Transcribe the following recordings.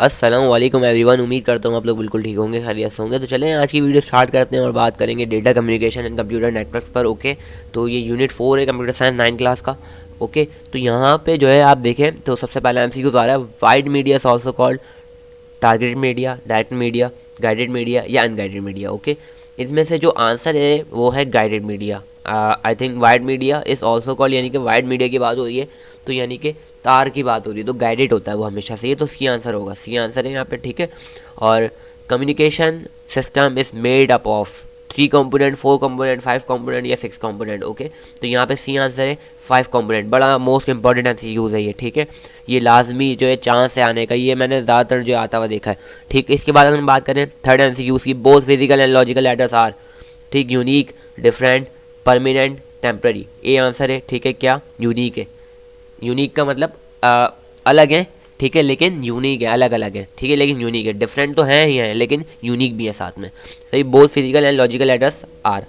अस्सलाम वालेकुम एवरीवन। उम्मीद करता हूँ आप लोग बिल्कुल ठीक होंगे, खैरियत से होंगे। तो चलें आज की वीडियो स्टार्ट करते हैं और बात करेंगे data communication and computer networks पर। ओके, तो ये यूनिट 4 है कंप्यूटर साइंस 9 क्लास का। ओके, तो यहाँ पे जो है आप देखें तो सबसे पहले MCQ आ रहा है, wide media is also called targeted media, direct media, guided media या अनगाइडेड मीडिया। ओके, इसमें से जो आंसर है वो है guided media. I think wide media is also called, यानी कि वाइड मीडिया की बात हो रही है तो यानी कि तार की बात हो रही है तो गाइडेड होता है वो हमेशा से। ये तो सी आंसर होगा, सी आंसर है यहाँ पे, ठीक है। और communication system is made up of 3 component, 4 component, 5 component या 6 कंपोनेंट। ओके, तो यहाँ पे सी आंसर है 5 कंपोनेंट। बड़ा मोस्ट इंपॉर्टेंट MCQ है ये, ठीक है। ये लाजमी जो है चांस से आने का, ये मैंने ज़्यादातर जो आता हुआ देखा है, ठीक। इसके बाद अगर हम बात करें थर्ड MCQ की, both physical and logical address are, ठीक, unique, different, permanent, temporary. A answer है, ठीक है। क्या यूनिक है? यूनिक का मतलब अलग है, ठीक है, लेकिन यूनिक है, अलग अलग है, ठीक है, लेकिन यूनिक है। डिफरेंट तो है ही है लेकिन यूनिक भी है साथ में, सही। Both physical and logical address are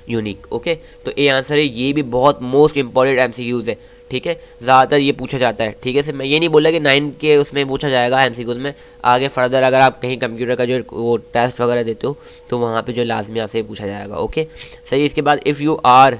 unique. Okay, तो ए आंसर है। ये भी बहुत मोस्ट इंपॉर्टेंट MCQs है, ठीक है, ज़्यादातर ये पूछा जाता है, ठीक है। सिर्फ मैं ये नहीं बोला कि 9 के उसमें पूछा जाएगा MCQs में, आगे फर्दर अगर आप कहीं कंप्यूटर का जो वो टेस्ट वगैरह देते हो तो वहाँ पे जो लाजमी आपसे पूछा जाएगा। ओके, सही। इसके बाद if you are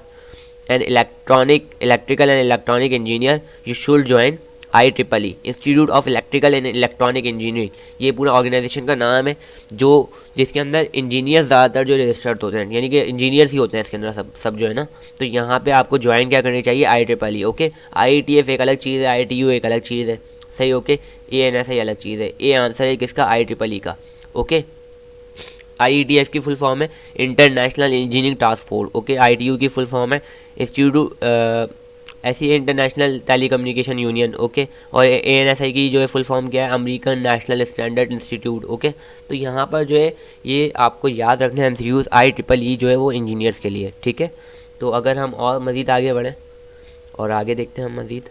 an electrical and electronic engineer you should join IEEE, institute of electrical and electronic engineering. ये पूरा ऑर्गेनाइजेशन का नाम है जो जिसके अंदर इंजीनियर्स ज़्यादातर जो रजिस्टर्ड होते हैं, यानी कि इंजीनियर्स ही होते हैं इसके अंदर सब जो है ना। तो यहाँ पे आपको ज्वाइन क्या करनी चाहिए? IEEE। ओके, IETF एक अलग चीज़ है, ITU एक अलग चीज़ है, सही। ओके, ANSI अलग चीज़ है। ए आंसर है किसका? IEEE का। ओके, IETF की फुल फॉर्म है international engineering task force. Okay, ITU की फुल फॉर्म है इंस्टीट्यूट ऐसी इंटरनेशनल टेलीकम्युनिकेशन यूनियन। ओके, और ANSI की जो है फुल फॉर्म क्या है? American national standard institute. Okay, तो यहाँ पर जो है ये आपको याद रखना MCQs, IEEE जो है वो इंजीनियर्स के लिए, ठीक है। तो अगर हम और मज़ीद आगे बढ़ें और आगे देखते हैं हम मज़ीद,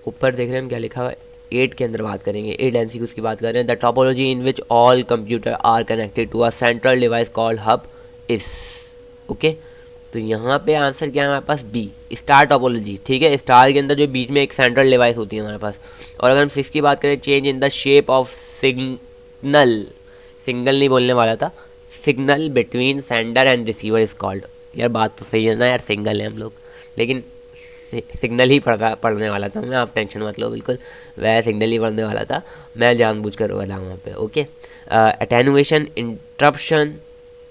ऊपर देख रहे हैं हम क्या लिखा हुआ है, 8 के अंदर बात करेंगे, 8 MCQs की बात कर रहे हैं। The topology in which all computer are connected to a central device called hub is. Okay, तो यहाँ पे आंसर क्या है हमारे पास? बी, स्टार टोपोलॉजी, ठीक है। स्टार के अंदर जो बीच में एक सेंट्रल डिवाइस होती है हमारे पास। और अगर हम 6 की बात करें, change in the shape of signal, single नहीं बोलने वाला था, signal between sender and receiver is called. यार बात तो सही है ना यार, सिंगल है हम लोग, लेकिन सिग्नल ही पढ़ने वाला था मैं, आप टेंशन मत लो, बिल्कुल वह सिग्नल ही पढ़ने वाला था, मैं जानबूझकर वाला वहाँ पे। Okay, attenuation, interruption,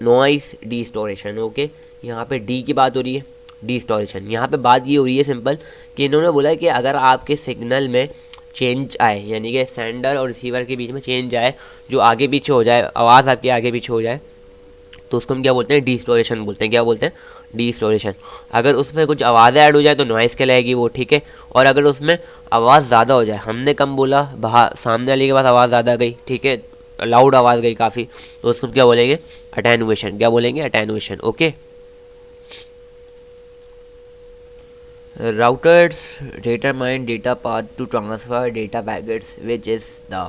noise, distortion. Okay, यहाँ पे डी की बात हो रही है, डिस्टोरेशन। यहाँ पे बात ये हो रही है सिंपल कि इन्होंने बोला कि अगर आपके सिग्नल में चेंज आए, यानी कि सेंडर और रिसीवर के बीच में चेंज आए, जो आगे पीछे हो जाए, आवाज़ आपके आगे पीछे हो जाए, तो उसको हम क्या बोलते हैं? डिस्टोरेशन बोलते हैं। क्या बोलते हैं? डिस्टोरेशन। अगर उसमें कुछ आवाज़ें ऐड हो जाए तो नॉइस कहलाएगी वो, ठीक है। और अगर उसमें आवाज़ ज़्यादा हो जाए, हमने कम बोला, बाहर सामने वाले के पास आवाज़ ज़्यादा गई, ठीक है, लाउड आवाज़ गई काफ़ी, तो उसको क्या बोलेंगे? अटेनुएशन। क्या बोलेंगे? Attenuation. Okay, routers determine data path to transfer data packets which is the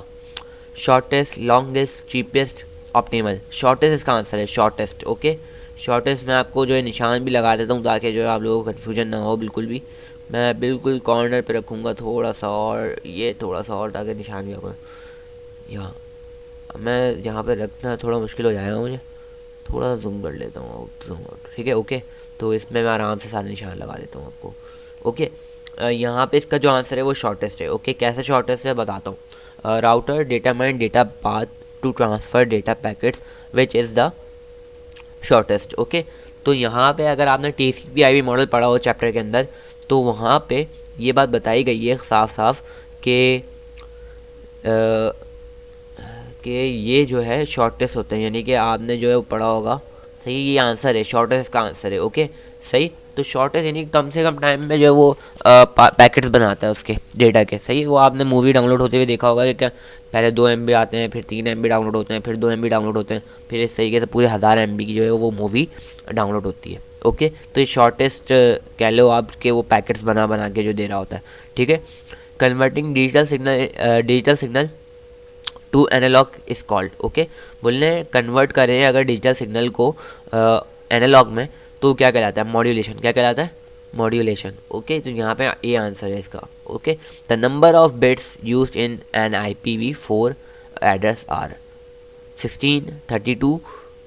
shortest, longest, cheapest, optimal। shortest इसका आंसर है, shortest। ओके, shortest मैं आपको जो है निशान भी लगा देता हूँ ताकि जो है आप लोगों को कन्फ्यूजन ना हो बिल्कुल भी। मैं बिल्कुल कॉर्नर पे रखूँगा थोड़ा सा, और ये थोड़ा सा और, ताकि निशान भी होगा यहाँ। मैं यहाँ पे रखना थोड़ा मुश्किल हो जाएगा मुझे, थोड़ा सा जूम कर लेता हूँ, आउट जूम आउट, ठीक है। ओके, तो इसमें मैं आराम से सारे निशान लगा देता हूँ आपको। ओके, यहाँ पे इसका जो आंसर है वो शॉर्टेस्ट है। ओके, कैसे शॉर्टेस्ट है बताता हूँ। Router determine data path to transfer data packets which is the shortest. Okay, तो यहाँ पे अगर आपने TCP/IP मॉडल पढ़ा हो चैप्टर के अंदर, तो वहाँ पे ये बात बताई गई है साफ साफ कि ये जो है शॉर्टेस्ट होते हैं, यानी कि आपने जो है वो पढ़ा होगा, सही। ये आंसर है, शॉर्टेस्ट का आंसर है। ओके, सही। तो शॉर्टेस्ट यानी कम से कम टाइम में जो है वो पैकेट्स बनाता है उसके डेटा के, सही। वो आपने मूवी डाउनलोड होते हुए देखा होगा कि क्या पहले 2 MB आते हैं, फिर 3 MB डाउनलोड होते हैं, फिर 2 MB डाउनलोड होते हैं, फिर इस तरीके से पूरे 1000 MB की जो है वो मूवी डाउनलोड होती है। ओके, तो ये शॉर्टेस्ट कह लो आप के वो पैकेट्स बना के जो दे रहा होता है, ठीक है। Converting digital signal to analog is called. Okay, बोलने कन्वर्ट करें अगर डिजिटल सिग्नल को एनालॉग में, तो क्या कहलाता है? मॉड्यूलेशन। क्या कहलाता है? मॉड्यूलेशन। ओके, तो यहाँ पे ए आंसर है इसका। Okay, the number of bits used in an IPv4 address are 16, 32,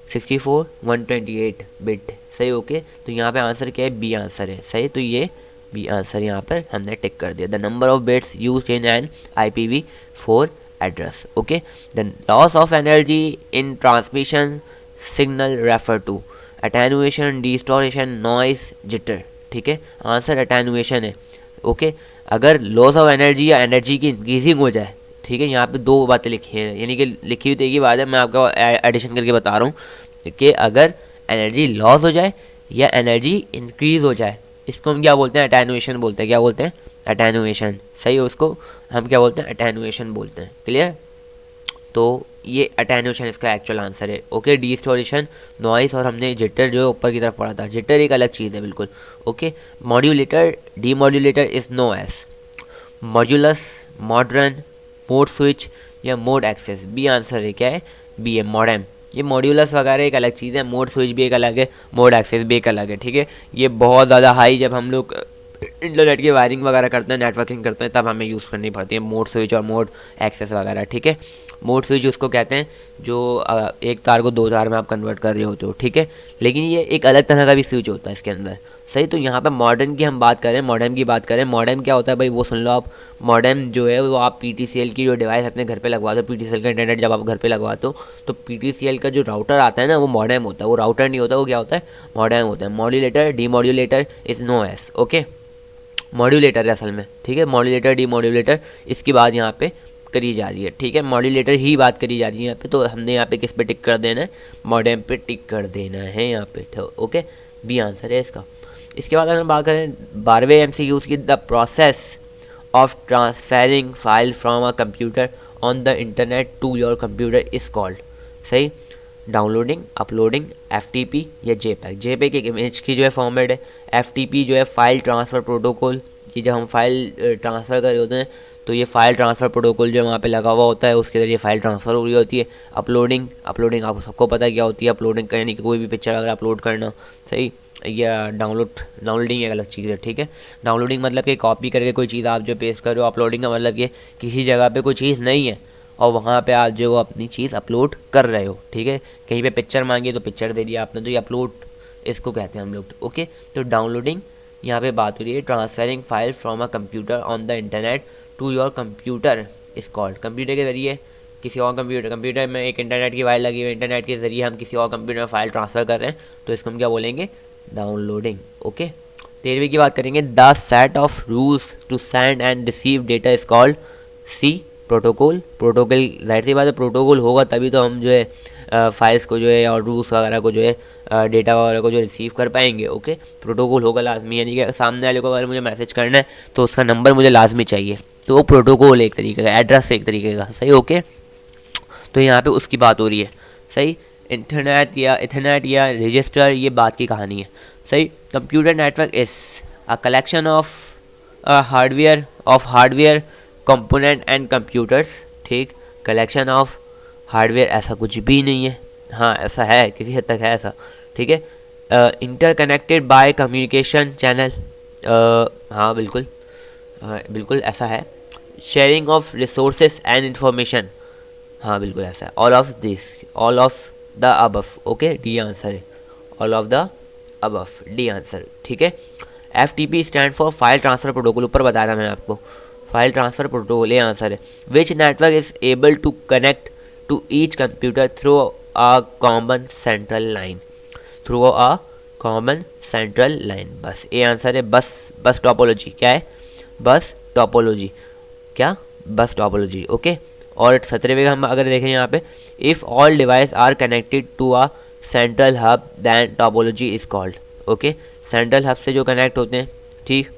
64, 128 bit. सही। ओके, तो यहाँ पे आंसर क्या है? बी आंसर है। सही, तो ये बी आंसर यहाँ पर हमने टिक कर दिया। The number of bits used in an IPv4 address. Okay, the loss of energy in transmission signal refer to attenuation, distortion, noise, jitter. ठीक है, आंसर अटेनुएशन है। ओके, अगर लॉस ऑफ एनर्जी या एनर्जी की इंक्रीजिंग हो जाए, ठीक है, यहाँ पे दो बातें लिखी हैं, यानी कि लिखी हुई तो एक ही बात है, मैं आपको एडिशन करके बता रहा हूँ कि अगर एनर्जी लॉस हो जाए या एनर्जी इंक्रीज हो जाए, इसको हम क्या बोलते हैं? अटेनुएशन बोलते हैं। क्या बोलते हैं? अटेनुएशन। सही है, उसको हम क्या बोलते हैं? अटेनुएशन बोलते हैं। क्लियर? तो ये अटेनुएशन इसका एक्चुअल आंसर है। ओके, डिस्टॉर्शन, नॉइस और हमने जिटर जो ऊपर की तरफ पढ़ा था, जिटर एक अलग चीज़ है बिल्कुल। Okay, modulator, demodulator is known as modulus, modern, mode switch या मोड एक्सेस। बी आंसर है। क्या है? बी है, मॉडेम। ये मॉड्यूलस वगैरह एक अलग चीज़ है, मोड स्विच भी एक अलग है, मोड एक्सेस भी एक अलग है। ठीक है, ये बहुत ज़्यादा हाई जब हम लोग इंटरनेट की वायरिंग वगैरह करते हैं, नेटवर्किंग करते हैं, तब हमें यूज़ करनी पड़ती है मोड स्विच और मोड एक्सेस वगैरह। ठीक है, मोड स्विच उसको कहते हैं जो एक तार को दो तार में आप कन्वर्ट कर रहे होते हो। ठीक है, लेकिन ये एक अलग तरह का भी स्विच होता है इसके अंदर। सही, तो यहाँ पे मॉडर्न की हम बात करें, मॉडेम की बात करें। मॉडेम क्या होता है भाई? वो सुन लो आप। मॉडेम जो है वो आप PTCL की जो डिवाइस अपने घर पे लगवाते हो, PTCL का इंटरनेट जब आप घर पे लगवाते हो, तो PTCL का जो राउटर आता है ना, वो मॉडेम होता है। वो राउटर नहीं होता, वो क्या होता है? मॉडेम होता है। Modulator, demodulator is known as. Okay, modulator है असल में। ठीक है, मॉड्यूलेटर, डीमॉड्यूलेटर, इसकी बात यहाँ पे करी जा रही है। ठीक है, मॉड्यूलेटर ही बात करी जा रही है यहाँ पे, तो हमने यहाँ पे किस पे टिक कर देना है? मॉडेम पे टिक कर देना है यहाँ पे। ओके, बी आंसर है इसका। इसके बाद अगर बात करें 12वें MCQ की, the process of transferring file from a computer on the internet to your computer is called. सही, डाउनलोडिंग, अपलोडिंग, FTP या JPEG। JPEG एक इमेज की जो है फॉर्मेट है, FTP जो है फाइल ट्रांसफ़र प्रोटोकॉल। ये जब हम फाइल ट्रांसफ़र कर रहे होते हैं तो ये फाइल ट्रांसफ़र प्रोटोकॉल जो वहाँ पे लगा हुआ होता है, उसके ज़रिए फाइल ट्रांसफ़र हो रही होती है। अपलोडिंग, अपलोडिंग आपको सबको पता है क्या होती है। अपलोडिंग यानी कि कोई भी पिक्चर अगर अपलोड करना। सही, या डाउनलोडिंग एक अलग चीज़ है। ठीक है, डाउनलोडिंग मतलब कि कॉपी करके कोई चीज़ आप जो पेस्ट कर रहे हो। अपलोडिंग का मतलब ये किसी जगह पे कोई चीज़ नहीं है और वहाँ पे आप जो अपनी चीज़ अपलोड कर रहे हो। ठीक है, कहीं पे पिक्चर मांगी तो पिक्चर दे दिया आपने, तो ये अपलोड इसको कहते हैं हम लोग। ओके, तो डाउनलोडिंग यहाँ पे बात हो रही है। Transferring file from a computer on the internet to your computer is called. Computer के ज़रिए किसी और कंप्यूटर में एक इंटरनेट की फाइल लगी हुई है, इंटरनेट के ज़रिए हम किसी और कंप्यूटर में फाइल ट्रांसफ़र कर रहे हैं, तो इसको हम क्या बोलेंगे? डाउनलोडिंग। ओके, 13वीं की बात करेंगे। The set of rules to send and receive data is called C protocol. Protocol, जाहिर सी बात है, प्रोटोकॉल होगा तभी तो हम जो है फाइल्स को जो है और रूल्स वगैरह को जो है डेटा वगैरह को जो रिसीव कर पाएंगे। ओके, प्रोटोकॉल होगा लाजमी, यानी कि सामने वाले को अगर मुझे मैसेज करना है तो उसका नंबर मुझे लाजमी चाहिए, तो वो प्रोटोकॉल एक तरीके का, एड्रेस एक तरीके का। सही। ओके, तो यहाँ पे उसकी बात हो रही है। सही, इंटरनेट या इथरनेट या रजिस्टर, ये बात की कहानी है। सही, computer network is a collection of hardware component and computers. ठीक, कलेक्शन ऑफ हार्डवेयर ऐसा कुछ भी नहीं है। हाँ, ऐसा है, किसी हद तक है ऐसा। ठीक है, इंटरकनेक्टेड बाय कम्युनिकेशन चैनल। हाँ बिल्कुल, बिल्कुल ऐसा है। Sharing of resources and information. हाँ बिल्कुल ऐसा है। All of this, all of the above. Okay, D answer है। All of the above, D answer. ठीक है, FTP stand for file transfer protocol, ऊपर बताया मैंने आपको, फाइल ट्रांसफ़र प्रोटोकॉल, ये आंसर है। Which network is able to connect to each computer through a common central line. Through a common central line, बस ये आंसर है। Bus topology. क्या है? Bus topology. क्या? बस टोपोलॉजी। ओके, और 17वें का हम अगर देखें यहाँ पे, if all device are connected to a central hub then topology is called. Okay, central hub से जो कनेक्ट होते हैं, ठीक,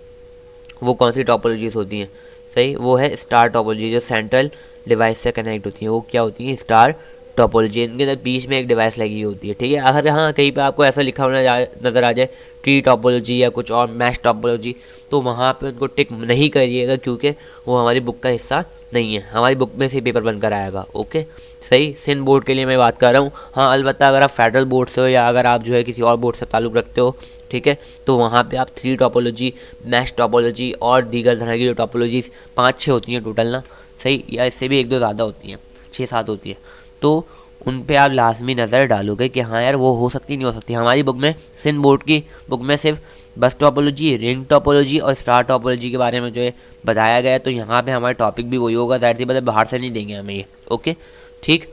वो कौन सी टोपोलॉजीज होती हैं? सही, वो है स्टार टोपोलॉजी। जो सेंट्रल डिवाइस से कनेक्ट होती हैं वो क्या होती हैं? स्टार टोपोलॉजी, इनके अंदर बीच में एक डिवाइस लगी होती है, ठीक है। अगर हाँ कहीं पे आपको ऐसा लिखा होना नज़र आ जाए ट्री टोपोलॉजी या कुछ और मैश टोपोलॉजी, तो वहाँ पे उनको टिक नहीं करिएगा, क्योंकि वो हमारी बुक का हिस्सा नहीं है, हमारी बुक में से पेपर बनकर आएगा। ओके सही, सिंध बोर्ड के लिए मैं बात कर रहा हूँ। हाँ अलबत्ता अगर आप फेडरल बोर्ड से हो या अगर आप जो है किसी और बोर्ड से ताल्लुक़ रखते हो, ठीक है, तो वहाँ पे आप ट्री टोपोलॉजी, मैश टोपोलॉजी और दीगर तरह की जो टोपोलॉजीज़ 5-6 होती हैं टोटल ना, सही, या इससे भी 1-2 ज़्यादा होती हैं, 6-7 होती है, तो उन पे आप लाजमी नज़र डालोगे कि हाँ यार वो हो सकती नहीं हो सकती। हमारी बुक में, सिंध बोर्ड की बुक में सिर्फ बस टोपोलॉजी, रिंग टोपोलॉजी और स्टार टोपोलॉजी के बारे में जो है बताया गया है, तो यहाँ पे हमारा टॉपिक भी वही होगा, दैट सी बात है, बाहर से नहीं देंगे हमें ये। ओके ठीक,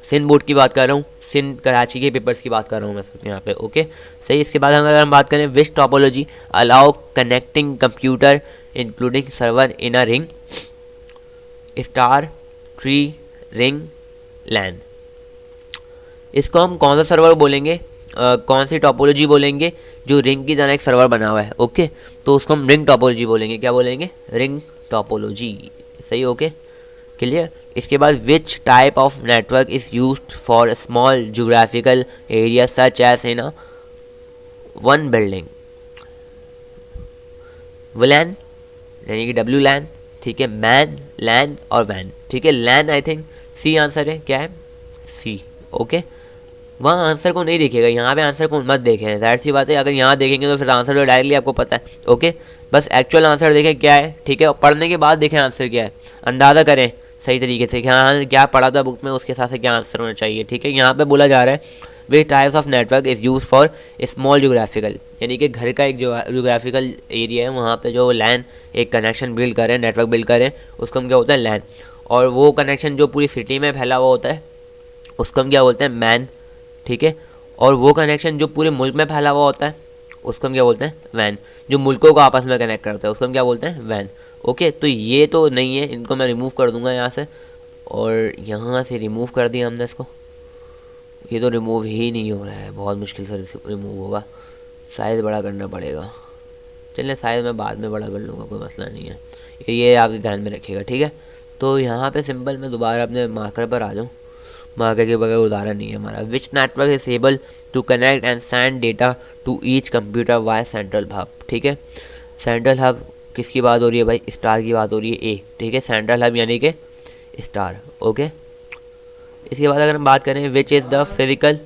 सिंध बोर्ड की बात कर रहा हूँ, सिंध कराची के पेपर्स की बात कर रहा हूँ मैं यहाँ पे। ओके सही, इसके बाद अगर हम बात करें which topology allow connecting computer including server in a ring, star, tree, ring, LAN. इसको हम कौन सा सर्वर बोलेंगे, कौन सी टोपोलॉजी बोलेंगे जो रिंग की तरह एक सर्वर बना हुआ है। ओके तो उसको हम रिंग टोपोलॉजी बोलेंगे। क्या बोलेंगे? Ring topology. सही, ओके क्लियर। इसके बाद which type of network is used for small geographical area such as in one building, WLAN यानी कि डब्ल्यू लैन, ठीक है, मैन, लैन और वैन, ठीक है। लैन आई थिंक सी आंसर है, क्या है? सी। ओके वहाँ आंसर को नहीं देखेगा, यहाँ पे आंसर को मत देखें, ज़ाहिर सी बात है, अगर यहाँ देखेंगे तो फिर आंसर तो डायरेक्टली आपको पता है। ओके बस एक्चुअल आंसर देखें क्या है, ठीक है, और पढ़ने के बाद देखें आंसर क्या है, अंदाज़ा करें सही तरीके से कि हाँ क्या पढ़ा था बुक में, उसके हिसाब से क्या आंसर होना चाहिए, ठीक है। यहाँ पे बोला जा रहा है which types of network is use for small geographical, यानी कि घर का एक जो जोग्राफिकल एरिया है वहाँ पे जो लैन एक कनेक्शन बिल्ड करें, नेटवर्क बिल्ड करें, उसको हम क्या बोलते हैं? लैन। और वो कनेक्शन जो पूरी सिटी में फैला हुआ होता है उसको हम क्या बोलते हैं? मैन, ठीक है। और वो कनेक्शन जो पूरे मुल्क में फैला हुआ होता है उसको हम क्या बोलते हैं? वैन। जो मुल्कों को आपस में कनेक्ट करता है उसको हम क्या बोलते हैं? वैन। ओके तो ये तो नहीं है, इनको मैं रिमूव कर दूंगा यहाँ से, और यहाँ से रिमूव कर दिया हमने इसको, ये तो रिमूव ही नहीं हो रहा है, बहुत मुश्किल से रिमूव होगा, साइज़ बड़ा करना पड़ेगा। चलिए साइज़ मैं बाद में बड़ा कर लूँगा, कोई मसला नहीं है, ये आप ध्यान में रखिएगा, ठीक है। तो यहाँ पे सिंपल मैं दोबारा अपने मार्कर पर आ जाऊँ, मार्कर के बगैर उदाहरण नहीं है हमारा। Which network is able to connect and send data to each computer via central hub, ठीक है। सेंट्रल हब किसकी बात हो रही है भाई? स्टार की बात हो रही है, ए, ठीक है, सेंट्रल हब यानी कि स्टार। ओके इसके बाद अगर हम बात करें विच इज़ द फिज़िकल,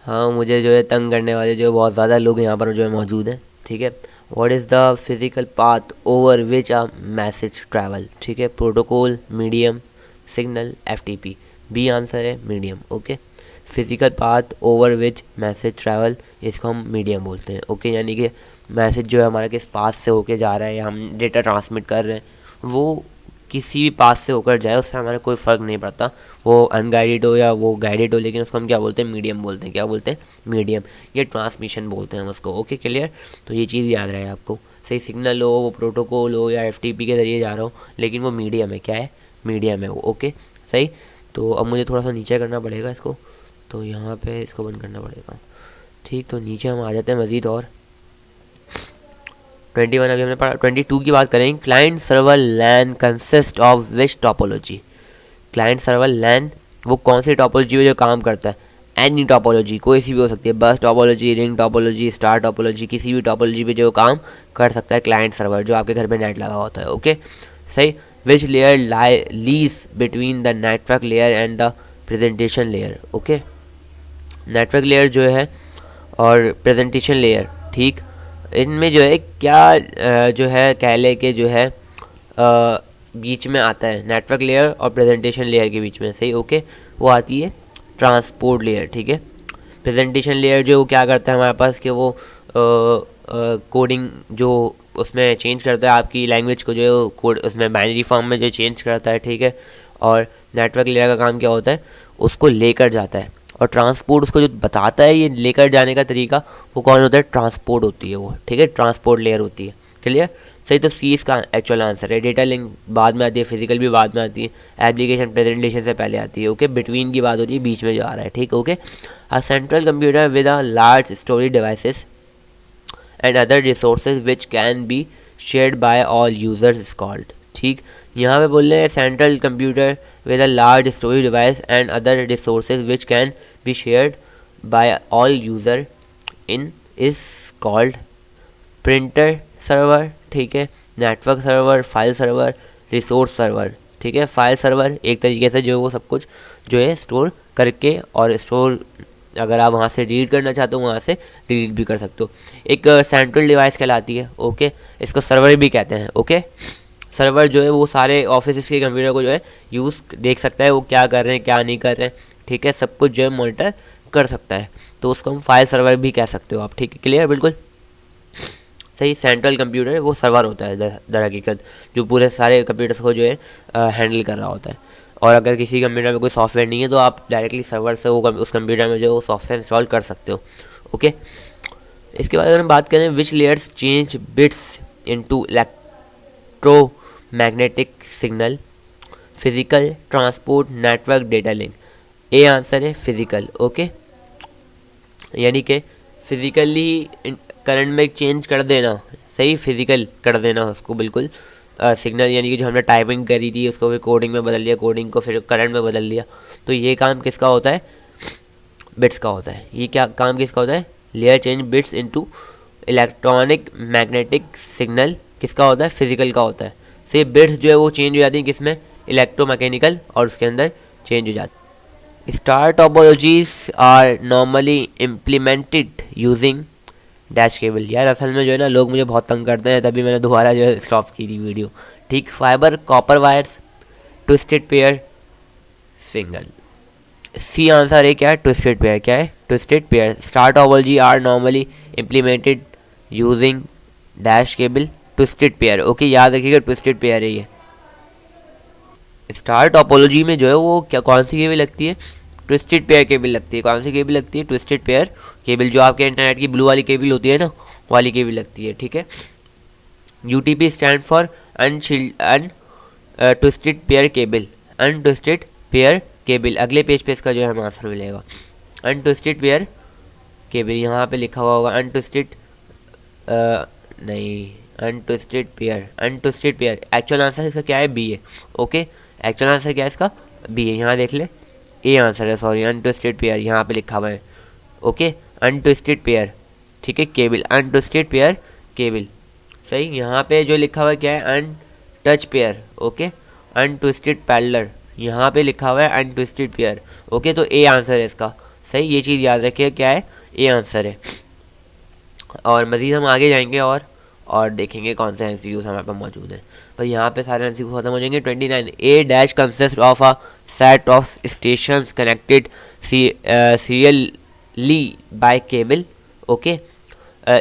हाँ मुझे जो है तंग करने वाले जो बहुत ज़्यादा लोग यहाँ पर जो है मौजूद हैं, ठीक है। What is the physical path over which a message travel, ठीक है। Protocol, medium, signal, FTP। B answer है medium. Okay physical path over which message travel, इसको हम मीडियम बोलते हैं। ओके यानी कि मैसेज जो है हमारे किस पास से होके जा रहा है या हम डेटा ट्रांसमिट कर रहे हैं, वो किसी भी पास से होकर जाए उससे हमारा कोई फ़र्क नहीं पड़ता, वो अनगाइडेड हो या वो गाइडेड हो, लेकिन उसको हम क्या बोलते हैं? मीडियम बोलते हैं। क्या बोलते हैं? मीडियम। ये ट्रांसमिशन बोलते हैं हम उसको। ओके क्लियर, तो ये चीज़ याद रहे आपको। सही सिग्नल हो, वो प्रोटोकॉल हो या FTP के ज़रिए जा रहा हो, लेकिन वो मीडियम है। क्या है? मीडियम है वो। ओके सही, तो अब मुझे थोड़ा सा नीचे करना पड़ेगा इसको, तो यहाँ पे इसको बंद करना पड़ेगा, ठीक। तो नीचे हम आ जाते हैं मज़ीद, और 21 अभी हमने पढ़ा। 22 की बात करें, client server LAN consist of which topology. Client server LAN वो कौन सी टोपोलॉजी में जो काम करता है? एनी टोपोलॉजी, कोई सी भी हो सकती है, bus topology, ring topology, star topology, किसी भी टोपोलॉजी पे जो काम कर सकता है क्लाइंट सर्वर, जो आपके घर पे नेट लगा होता है। ओके सही। Which layer lease between the network layer and the presentation layer. Okay network layer जो है और प्रेजेंटेशन लेयर, ठीक, इनमें जो है क्या जो है कह ले के जो है बीच में आता है, नेटवर्क लेयर और प्रेजेंटेशन लेयर के बीच में। सही, ओके वो आती है ट्रांसपोर्ट लेयर, ठीक है। प्रेजेंटेशन लेयर जो क्या करता है हमारे पास कि वो कोडिंग जो उसमें चेंज करता है, आपकी लैंग्वेज को जो कोड उसमें बाइनरी फॉर्म में जो चेंज करता है, ठीक है। और नेटवर्क लेयर का काम क्या होता है? उसको लेकर जाता है, और ट्रांसपोर्ट उसको जो बताता है ये लेकर जाने का तरीका, वो कौन होता है? ट्रांसपोर्ट होती है वो, ठीक है, ट्रांसपोर्ट लेयर होती है। क्लियर, सही। तो सी इसका एक्चुअल आंसर है। डेटा लिंक बाद में आती है, फिजिकल भी बाद में आती है, एप्लीकेशन प्रेजेंटेशन से पहले आती है। ओके बिटवीन की बात होती है, बीच में जो आ रहा है, ठीक। Okay a central computer with a large storage devices and other resources which can be shared by all users is called, ठीक। यहाँ पे बोल रहे हैं central computer with a large storage device and other resources which can be shared by all user in is called printer server, ठीक है, network server, file server, resource server, ठीक है। फाइल सर्वर एक तरीके से जो है वो सब कुछ जो है स्टोर करके, और स्टोर अगर आप वहाँ से डिलीट करना चाहते हो वहाँ से डिलीट भी कर सकते हो। एक सेंट्रल डिवाइस कहलाती है, ओके, इसको सर्वर भी कहते हैं, ओके। सर्वर जो है वो सारे ऑफिस के कंप्यूटर को जो है यूज़ देख सकता है, वो क्या कर रहे हैं क्या नहीं कर रहे हैं, ठीक है, सब कुछ जो है मॉनिटर कर सकता है, तो उसको हम फाइल सर्वर भी कह सकते हो आप, ठीक है, क्लियर, बिल्कुल सही। सेंट्रल कंप्यूटर वो सर्वर होता है दर हकीकत, जो पूरे सारे कंप्यूटर्स को जो है हैंडल कर रहा होता है। और अगर किसी कंप्यूटर में कोई सॉफ्टवेयर नहीं है तो आप डायरेक्टली सर्वर से वो उस कंप्यूटर में जो है वो सॉफ्टवेयर इंस्टॉल कर सकते हो, ओके। इसके बाद अगर हम बात करें which layers change bits into electromagnetic signal, physical, transport, network, data link. A answer है फिजिकल, ओके, यानी कि फिजिकली करंट में चेंज कर देना, सही, फिजिकल कर देना उसको बिल्कुल, सिग्नल यानी कि जो हमने टाइपिंग करी थी उसको फिर कोडिंग में बदल दिया, कोडिंग को फिर करंट में बदल दिया, तो ये काम किसका होता है, बिट्स का होता है। ये क्या काम किसका होता है, layer change bits into electronic magnetic signal किसका होता है, फिजिकल का होता है। से बिट्स जो है वो चेंज हो जाती हैं किसमें, इलेक्ट्रोमैकेनिकल, और उसके अंदर चेंज हो जाती। Star topologies are normally implemented using dash cable. यार असल में जो है ना लोग मुझे बहुत तंग करते हैं, तभी मैंने दोबारा जो है स्टॉप की थी वीडियो, ठीक। Fibre, copper wires, twisted pair, single. C answer है क्या है, ट्विस्टेड पेयर, क्या है, twisted pair. Star topology are normally implemented using dash cable, twisted pair, okay, याद रखिएगा ट्विस्टेड पेयर है ये। स्टार टोपोलॉजी में जो है वो क्या कौन सी केबल लगती है, ट्विस्टेड पेयर केबल लगती है। कौन सी केबल लगती है, ट्विस्टेड पेयर केबल, जो आपके इंटरनेट की ब्लू वाली केबल होती है ना, वाली केबल लगती है, ठीक है। UTP stand for twisted pair cable, untwisted pair cable. अगले पेज पे इसका जो है हमें आंसर मिलेगा, अनट्विस्टेड पेयर केबल, यहाँ पे लिखा हुआ होगा अनट्विस्टेड, नहीं, untwisted pair, untwisted pair. Actual answer इसका क्या है, बी है, ओके, एक्चुअल आंसर क्या है इसका, बी है, यहाँ देख ले, ए आंसर है, सॉरी, अनट्विस्टेड पेयर यहाँ पे लिखा हुआ है, ओके, अनट्विस्टेड पेयर, ठीक है, केबल, अनट्विस्टेड पेयर केबल, सही। यहाँ पे जो लिखा हुआ है क्या है, untouch pair, okay, untwisted parallel, यहाँ पे लिखा हुआ है अनट्विस्टेड पेयर, ओके, तो ए आंसर है इसका, सही, ये चीज़ याद रखिए, क्या है, ए आंसर है। और मज़ीद हम आगे जाएंगे और देखेंगे कौन से एमसीक्यूज़ हमारे पास मौजूद हैं। पर यहाँ पे सारे एमसीक्यूज़ खत्म हो जाएंगे। 29, A dash consist of a set of stations connected serially by cable, okay.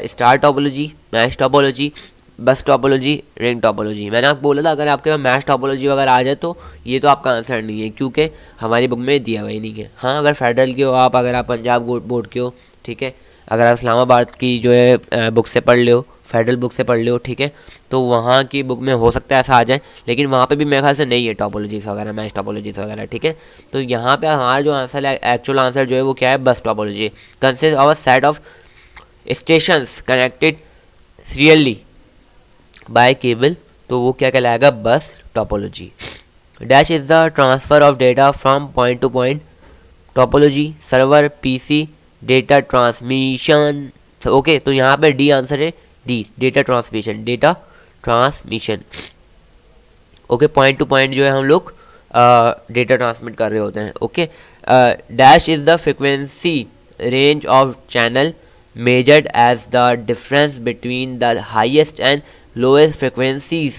Star topology, mesh topology, bus topology, ring topology. मैंने आपको बोला था अगर आपके पास मैश टोपोलॉजी वगैरह आ जाए तो ये तो आपका आंसर नहीं है, क्योंकि हमारी बुक में दिया हुआ ही नहीं है। हाँ, अगर फेडरल के हो आप, अगर आप पंजाब बोर्ड के हो, ठीक है, अगर आप इस्लामाबाद की जो है बुक से पढ़ ले हो, फेडरल बुक से पढ़ ले हो, ठीक है, तो वहाँ की बुक में हो सकता है ऐसा आ जाए, लेकिन वहाँ पे भी मेरे ख्याल से नहीं है टोपोलॉजीज़ वगैरह, मैच टोपोलॉजीज़ वगैरह, ठीक है। तो यहाँ पे हमारा जो आंसर है, एक्चुअल आंसर जो है वो क्या है, bus topology, consist of a set of stations connected serially by cable, तो वो क्या कहलाएगा, bus topology. Dash is the transfer of data from point to point, topology, server, PC, data transmission, okay. तो यहाँ पे डी आंसर है, D, data transmission, data transmission, okay. Point to point जो है हम लोग डेटा ट्रांसमिट कर रहे होते हैं, okay. Dash is the frequency range of channel measured as the difference between the highest and lowest frequencies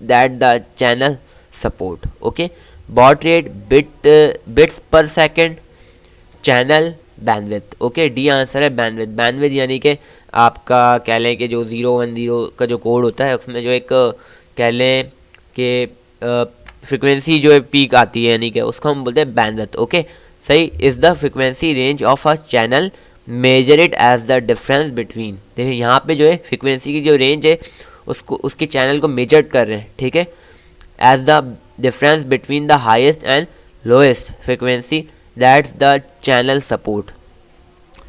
that the channel support, okay. Baud rate, bits per second, channel, bandwidth, okay, D answer है bandwidth. Bandwidth यानी कि आपका कह लें कि जो 010 का जो कोड होता है उसमें जो एक कह लें कि फ्रिक्वेंसी जो है पीक आती है, यानी कि उसको हम बोलते हैं बैंडविड्थ, ओके, सही। Is the frequency range of a channel measure it as the difference between, देखिए यहाँ पे जो है फ्रिक्वेंसी की जो रेंज है उसको उसके चैनल को मेजर कर रहे हैं, ठीक है, as the difference between the highest and lowest frequency that's the channel support.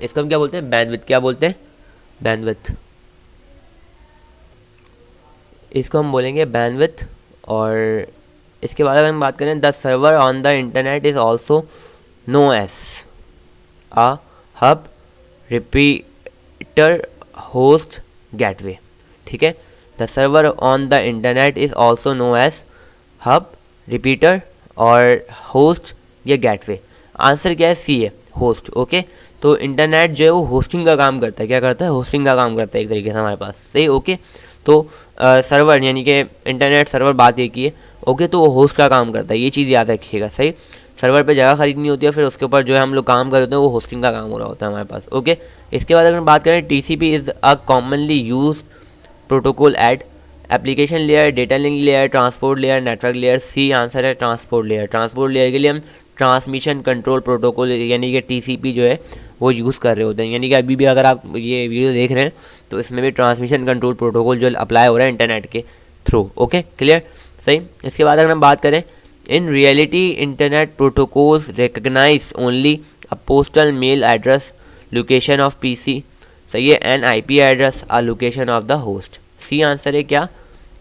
इसको हम क्या बोलते हैं, बैंडविड्थ, क्या बोलते हैं, बैंडविड्थ, इसको हम बोलेंगे बैंडविड्थ। और इसके बाद अगर हम बात करें, the server on the internet is also known as a hub, repeater, host, gateway. ठीक है, the server on the internet is also known as hub, repeater और होस्ट या गेटवे। आंसर क्या है? सी है, होस्ट। ओके, तो इंटरनेट जो है वो होस्टिंग का काम करता है। क्या करता है? होस्टिंग का काम करता है एक तरीके से हमारे पास। सही, ओके। तो सर्वर यानी कि इंटरनेट सर्वर बात एक ही है। ओके, तो वो होस्ट का काम करता है, ये चीज़ याद रखिएगा। सही, सर्वर पे जगह खरीदनी होती है, फिर उसके ऊपर जो है हम लोग काम कर होते हैं, वो होस्टिंग का काम हो रहा होता है हमारे पास। ओके, इसके बाद अगर हम बात करें, TCP is a commonly use protocol at application layer, data link layer, transport layer, network layer. C answer है ट्रांसपोर्ट लेयर। ट्रांसपोर्ट लेयर के लिए हम ट्रांसमिशन कंट्रोल प्रोटोकॉल यानी कि TCP जो है वो यूज़ कर रहे होते हैं। यानी कि अभी भी अगर आप ये वीडियो देख रहे हैं तो इसमें भी ट्रांसमिशन कंट्रोल प्रोटोकॉल जो अप्लाई हो रहा है इंटरनेट के थ्रू। ओके, क्लियर, सही। इसके बाद अगर हम बात करें, in reality internet protocols recognise only a postal mail address, location of PC। सही है, an IP address, a location of the host. C answer है क्या?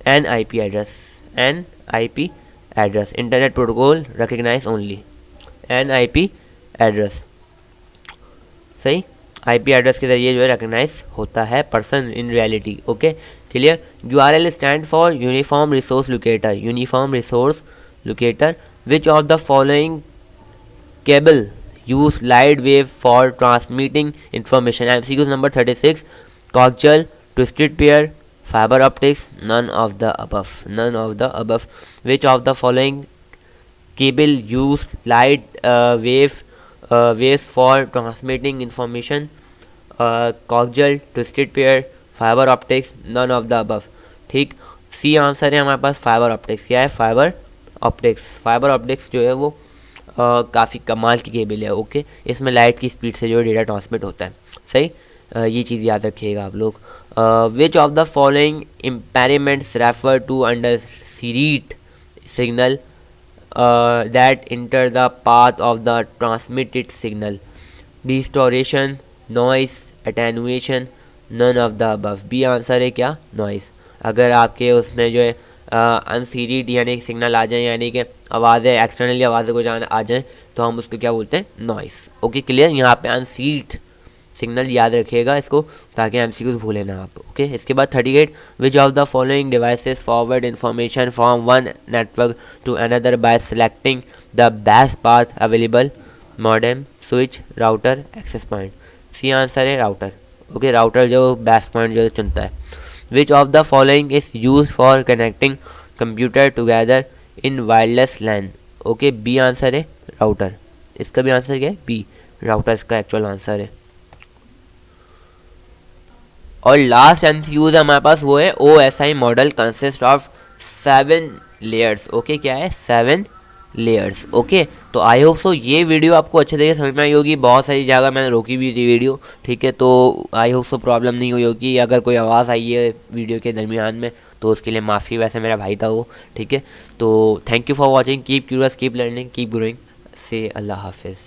An IP address. An IP address, internet protocol recognise only an IP address. सही, IP address के जरिए जो है recognise होता है person in reality. Okay, clear. URL stand for uniform resource locator. Uniform resource locator, which of the following cable use light wave for transmitting information. MCQ number 36, coaxial, twisted pair, fiber optics, none of the above, none of the above. Which of the following cable use light waves for transmitting information? Coaxial, twisted pair, fiber optics, none of the above. ठीक, सी answer है हमारे पास fibre optics. क्या है? Fibre optics. Fibre optics जो है वो काफ़ी कमाल की केबल है। ओके, इसमें लाइट की स्पीड से जो है डेटा ट्रांसमिट होता है। सही, ये चीज़ याद रखिएगा आप लोग। Which of the following impairments refer to undesired signal that enter the path of the transmitted signal? Distortion, noise, attenuation, none of the above. B answer है क्या? नॉइस। अगर आपके उसमें जो है अनसीरीड यानी कि सिग्नल आ जाए, यानी कि आवाज़ें एक्सटर्नली आवाज़ें कुछ आ जाएँ, तो हम उसको क्या बोलते हैं? नॉइस। Okay, clear. यहाँ पे अनसीरीड सिग्नल याद रखिएगा इसको, ताकि MCQ भूलें ना आप। ओके, इसके बाद 38, which of the following devices forward information from one network to another by selecting the best path available? Modem, switch, router, access point. C answer है राउटर। ओके, राउटर जो बेस्ट पॉइंट जो चुनता है। Which of the following is use for connecting computer together in wireless LAN? Okay, B answer है router. इसका भी answer क्या है? बी, राउटर इसका एक्चुअल आंसर है। और लास्ट MCQ हमारे पास वो है, OSI model consist of 7 layers. Okay, क्या है? 7 लेयर्स। ओके, तो आई होप सो ये वीडियो आपको अच्छे तरीके से समझ में आई होगी। बहुत सारी जगह मैंने रोकी भी थी वीडियो, ठीक है, तो आई होप सो प्रॉब्लम नहीं हुई होगी। अगर कोई आवाज़ आई है वीडियो के दरमियान में तो उसके लिए माफ़ी, वैसे मेरा भाई था वो, ठीक है। तो thank you for watching, keep curious, keep learning, keep growing, से अल्लाह हाफिज़।